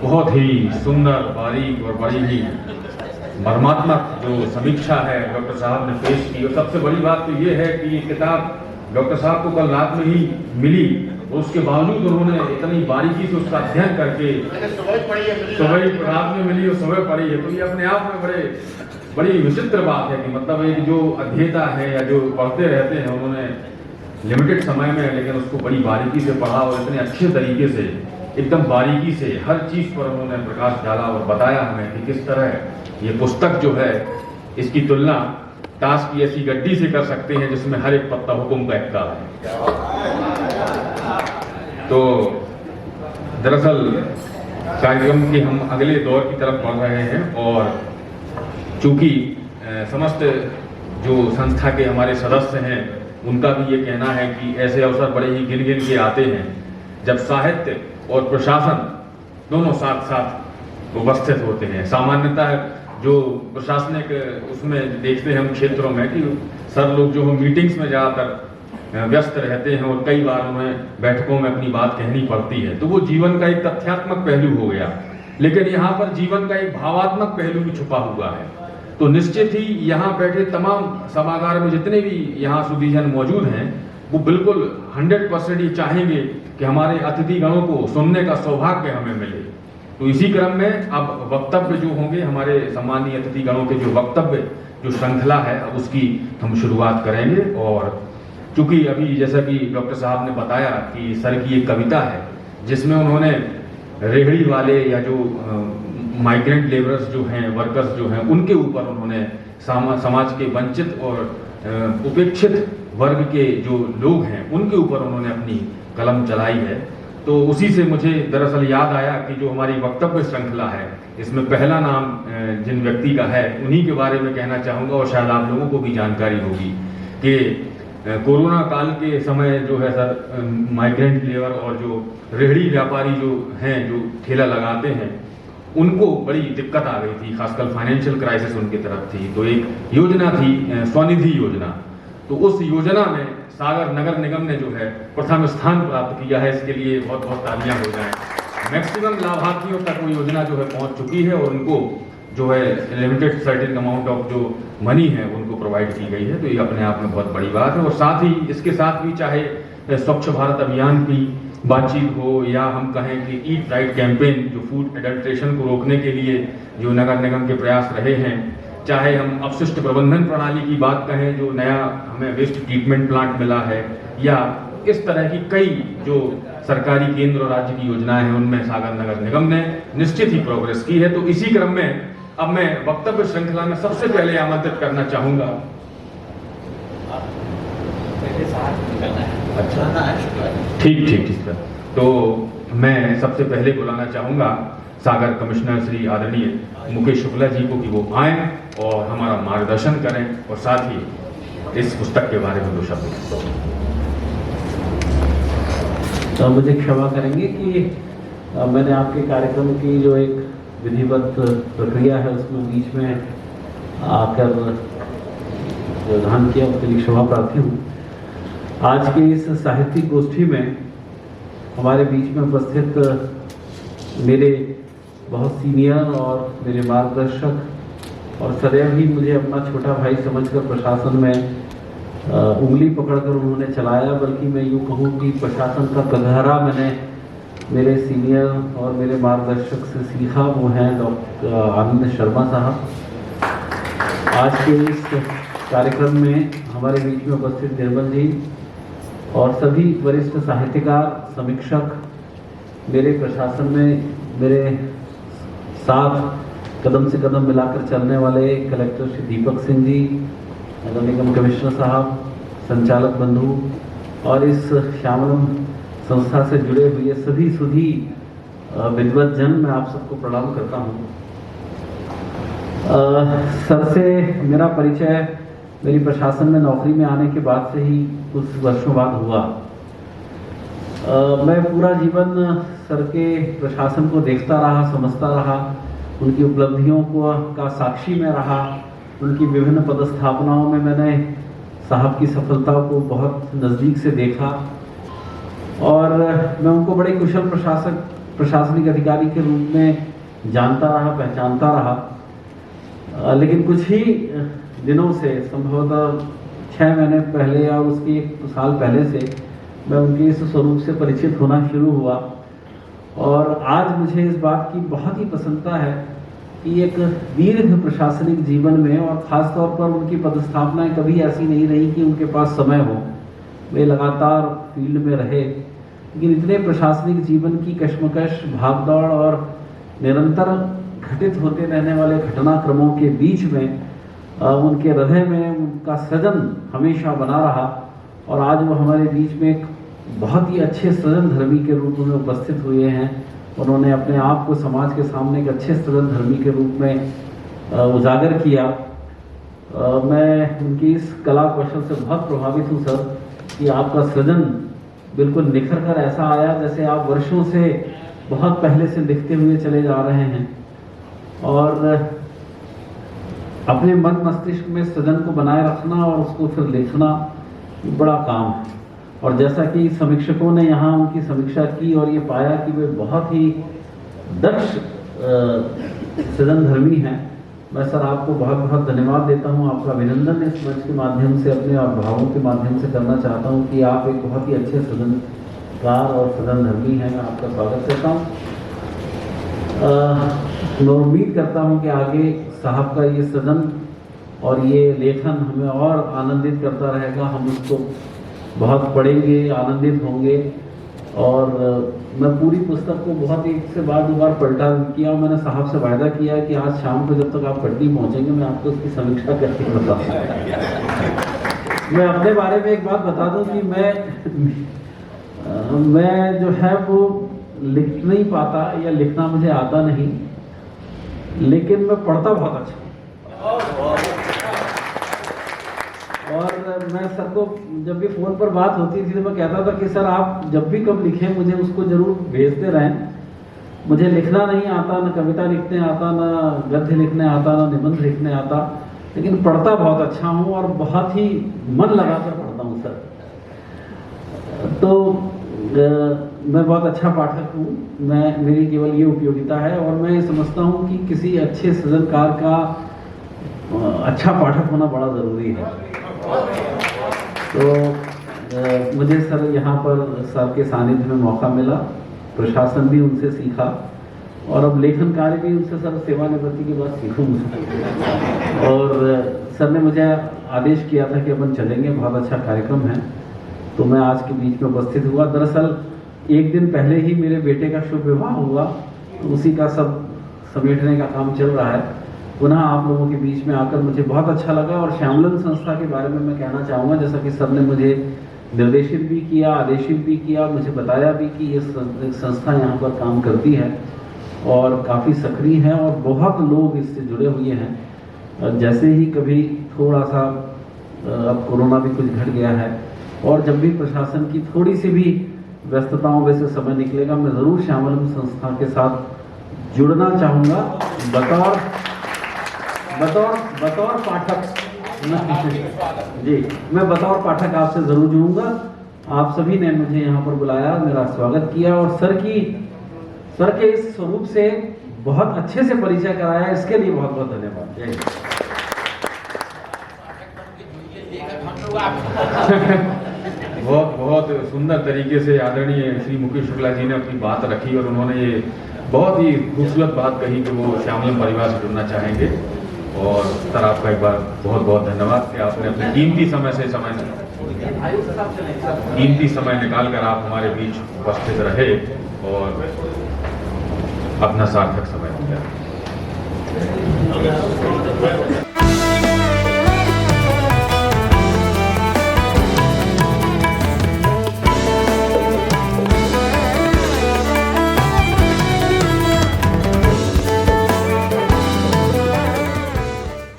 बहुत ही सुंदर, बारीक और बड़ी ही मर्मात्मक जो समीक्षा है डॉक्टर साहब ने पेश की। और सबसे बड़ी बात तो ये है कि ये किताब डॉक्टर साहब को कल रात में ही मिली, उसके बावजूद उन्होंने इतनी बारीकी से उसका अध्ययन करके सुबह रात में मिली और सुबह पढ़ी है। तो ये अपने आप में बड़ी विचित्र बात है कि मतलब एक जो अध्येता है या जो पढ़ते रहते हैं, उन्होंने लिमिटेड समय में लेकिन उसको बड़ी बारीकी से पढ़ा और इतने अच्छे तरीके से एकदम बारीकी से हर चीज़ पर उन्होंने प्रकाश डाला और बताया हमें कि किस तरह ये पुस्तक जो है इसकी तुलना ताश की ऐसी गड्डी से कर सकते हैं जिसमें हर एक पत्ता हुक्म का एकता है। तो दरअसल कार्यक्रम के हम अगले दौर की तरफ बढ़ रहे हैं और चूंकि समस्त जो संस्था के हमारे सदस्य हैं उनका भी ये कहना है कि ऐसे अवसर बड़े ही गिन गिन के आते हैं जब साहित्य और प्रशासन दोनों साथ साथ उपस्थित होते हैं। सामान्यतः जो प्रशासनिक उसमें देखते हैं हम क्षेत्रों में कि सर लोग जो मीटिंग्स में ज़्यादातर व्यस्त रहते हैं और कई बार उन्हें बैठकों में अपनी बात कहनी पड़ती है, तो वो जीवन का एक तथ्यात्मक पहलू हो गया। लेकिन यहाँ पर जीवन का एक भावात्मक पहलू भी छुपा हुआ है। तो निश्चित ही यहाँ बैठे तमाम सभागार में जितने भी यहाँ सुधीजन मौजूद हैं वो बिल्कुल 100% ये चाहेंगे कि हमारे अतिथिगणों को सुनने का सौभाग्य हमें मिले। तो इसी क्रम में अब वक्तव्य जो होंगे हमारे सम्मानीय अतिथिगणों के जो वक्तव्य जो श्रृंखला है अब उसकी हम शुरुआत करेंगे। और चूंकि अभी जैसा कि डॉक्टर साहब ने बताया कि सर की एक कविता है जिसमें उन्होंने रेहड़ी वाले या जो माइग्रेंट लेबरर्स जो हैं, वर्कर्स जो हैं, उनके ऊपर उन्होंने समाज के वंचित और उपेक्षित वर्ग के जो लोग हैं उनके ऊपर उन्होंने अपनी कलम चलाई है। तो उसी से मुझे दरअसल याद आया कि जो हमारी वक्तव्य श्रृंखला है इसमें पहला नाम जिन व्यक्ति का है उन्हीं के बारे में कहना चाहूँगा और शायद आप लोगों को भी जानकारी होगी कि कोरोना काल के समय जो है सर माइग्रेंट लेबर और जो रेहड़ी व्यापारी जो हैं, जो ठेला लगाते हैं, उनको बड़ी दिक्कत आ गई थी, खासकर फाइनेंशियल क्राइसिस उनकी तरफ थी। तो एक योजना थी स्वनिधि योजना, तो उस योजना में सागर नगर निगम ने जो है प्रथम स्थान प्राप्त किया है। इसके लिए बहुत बहुत तालियां हो जाएं। मैक्सिमम लाभार्थियों तक वो योजना जो है पहुंच चुकी है और उनको जो है लिमिटेड सर्टेन अमाउंट ऑफ जो मनी है उनको प्रोवाइड की गई है। तो ये अपने आप में बहुत बड़ी बात है। और साथ ही इसके साथ भी चाहे स्वच्छ भारत अभियान की बातचीत हो या हम कहें कि ईट राइट कैंपेन जो फूड एडल्ट्रेशन को रोकने के लिए जो नगर निगम के प्रयास रहे हैं, चाहे हम अपशिष्ट प्रबंधन प्रणाली की बात कहें जो नया हमें वेस्ट ट्रीटमेंट प्लांट मिला है, या इस तरह की कई जो सरकारी केंद्र और राज्य की योजनाएं हैं उनमें सागर नगर निगम ने निश्चित ही प्रोग्रेस की है। तो इसी क्रम में अब मैं वक्तव्य श्रृंखला में सबसे पहले आमंत्रित करना चाहूंगा। अच्छा, ठीक सर। तो मैं सबसे पहले बुलाना चाहूंगा सागर कमिश्नर श्री आदरणीय मुकेश शुक्ला जी को कि वो आएं और हमारा मार्गदर्शन करें और साथ ही इस पुस्तक के बारे में दो शब्द। तो मुझे क्षमा करेंगे कि मैंने आपके कार्यक्रम की जो एक विधिवत प्रक्रिया है उसमें बीच में आकर व्यवधान किया, उसके लिए क्षमा प्रार्थी हूँ। आज के इस साहित्यिक गोष्ठी में हमारे बीच में उपस्थित मेरे बहुत सीनियर और मेरे मार्गदर्शक और सदैव ही मुझे अपना छोटा भाई समझकर प्रशासन में उंगली पकड़कर उन्होंने चलाया, बल्कि मैं यूँ कहूँ कि प्रशासन का कटघरा मैंने मेरे सीनियर और मेरे मार्गदर्शक से सीखा, वो हैं डॉक्टर आनंद शर्मा साहब। आज के इस कार्यक्रम में हमारे बीच में उपस्थित निर्मल जी और सभी वरिष्ठ साहित्यकार, समीक्षक, मेरे प्रशासन में मेरे साथ कदम से कदम मिलाकर चलने वाले कलेक्टर श्री दीपक सिंह जी, नगर निगम कमिश्नर साहब, संचालक बंधु और इस श्यामलम संस्था से जुड़े हुए सभी सुधी विद्वत जन, मैं आप सबको प्रणाम करता हूँ। सर से मेरा परिचय मेरी प्रशासन में नौकरी में आने के बाद से ही कुछ वर्षों बाद हुआ। मैं पूरा जीवन सर के प्रशासन को देखता रहा, समझता रहा, उनकी उपलब्धियों को का साक्षी में रहा, उनकी विभिन्न पदस्थापनाओं में मैंने साहब की सफलताओं को बहुत नज़दीक से देखा और मैं उनको बड़े कुशल प्रशासनिक अधिकारी के रूप में जानता रहा, पहचानता रहा। लेकिन कुछ ही दिनों से, संभवतः 6 महीने पहले या उसके 1 साल पहले से मैं उनके इस स्वरूप से परिचित होना शुरू हुआ। और आज मुझे इस बात की बहुत ही प्रसन्नता है कि एक दीर्घ प्रशासनिक जीवन में, और ख़ास तौर पर उनकी पदस्थापनाएं कभी ऐसी नहीं रही कि उनके पास समय हो, वे लगातार फील्ड में रहे। लेकिन इतने प्रशासनिक जीवन की कश्मकश, भागदौड़ और निरंतर घटित होते रहने वाले घटनाक्रमों के बीच में उनके हृदय में उनका सृजन हमेशा बना रहा। और आज वो हमारे बीच में एक बहुत ही अच्छे सृजनधर्मी के रूप में उपस्थित हुए हैं। उन्होंने अपने आप को समाज के सामने एक अच्छे सृजनधर्मी के रूप में उजागर किया। मैं उनकी इस कला कौशल से बहुत प्रभावित हूँ सर, कि आपका सृजन बिल्कुल निखर कर ऐसा आया जैसे आप वर्षों से, बहुत पहले से लिखते हुए चले जा रहे हैं। और अपने मन मस्तिष्क में सृजन को बनाए रखना और उसको फिर लिखना बड़ा काम है। और जैसा कि समीक्षकों ने यहाँ उनकी समीक्षा की और ये पाया कि वे बहुत ही दक्ष सृजनधर्मी हैं, मैं सर आपको बहुत बहुत धन्यवाद देता हूँ। आपका अभिनंदन इस मंच के माध्यम से, अपने अभिभावकों के माध्यम से करना चाहता हूँ कि आप एक बहुत ही अच्छे सृजनकार और सृजनधर्मी हैं। मैं आपका स्वागत करता हूँ। मैं उम्मीद करता हूँ कि आगे साहब का ये सृजन और ये लेखन हमें और आनंदित करता रहेगा। हम उसको बहुत पढ़ेंगे, आनंदित होंगे। और मैं पूरी पुस्तक को बहुत एक से बार 2 बार पलटा किया। मैंने साहब से वायदा किया है कि आज शाम को जब तक आप कटनी पहुंचेंगे मैं आपको उसकी समीक्षा करके बताऊंगा। मैं अपने बारे में एक बात बता दूं कि मैं जो है वो लिख नहीं पाता या लिखना मुझे आता नहीं, लेकिन मैं पढ़ता बहुत अच्छा। और मैं सर को जब भी फ़ोन पर बात होती थी तो मैं कहता था कि सर आप जब भी कब लिखें मुझे उसको ज़रूर भेजते रहें। मुझे लिखना नहीं आता, न कविता लिखने आता, न गद्य लिखने आता, न निबंध लिखने आता, लेकिन पढ़ता बहुत अच्छा हूँ और बहुत ही मन लगाकर पढ़ता हूँ सर। तो मैं बहुत अच्छा पाठक हूँ। मेरी केवल ये उपयोगिता है और मैं ये समझता हूँ कि किसी अच्छे सृजनकार का अच्छा पाठक होना बड़ा ज़रूरी है। तो मुझे सर यहाँ पर सर के सानिध्य में मौका मिला, प्रशासन भी उनसे सीखा और अब लेखन कार्य भी उनसे सर सेवानिवृत्ति के बाद सीखूंगा। और सर ने मुझे आदेश किया था कि अपन चलेंगे, बहुत अच्छा कार्यक्रम है, तो मैं आज के बीच में उपस्थित हुआ। दरअसल 1 दिन पहले ही मेरे बेटे का शुभ विवाह हुआ, तो उसी का सब समेटने का काम चल रहा है। पुनः आप लोगों के बीच में आकर मुझे बहुत अच्छा लगा। और श्यामलन संस्था के बारे में मैं कहना चाहूँगा, जैसा कि सर ने मुझे निर्देशित भी किया, आदेशित भी किया, मुझे बताया भी कि ये संस्था यहाँ पर काम करती है और काफ़ी सक्रिय है और बहुत लोग इससे जुड़े हुए हैं। जैसे ही कभी थोड़ा सा अब कोरोना भी कुछ घट गया है और जब भी प्रशासन की थोड़ी सी भी व्यस्तताओं में से समय निकलेगा, मैं ज़रूर श्यामलन संस्था के साथ जुड़ना चाहूँगा बतौर पाठक। जी, मैं बतौर पाठक आपसे ज़रूर जुड़ूंगा। आप सभी ने मुझे यहाँ पर बुलाया, मेरा स्वागत किया और सर के इस स्वरूप से बहुत अच्छे से परिचय कराया, इसके लिए बहुत बहुत धन्यवाद। जय हिंद। बहुत सुंदर तरीके से आदरणीय श्री मुकेश शुक्ला जी ने अपनी बात रखी और उन्होंने ये बहुत ही खूबसूरत बात कही कि वो श्यामलन परिवार से जुड़ना चाहेंगे। और सर आपका एक बार बहुत बहुत धन्यवाद कि आपने अपने कीमती समय निकाल कर आप हमारे बीच उपस्थित रहे और अपना सार्थक समय दिया।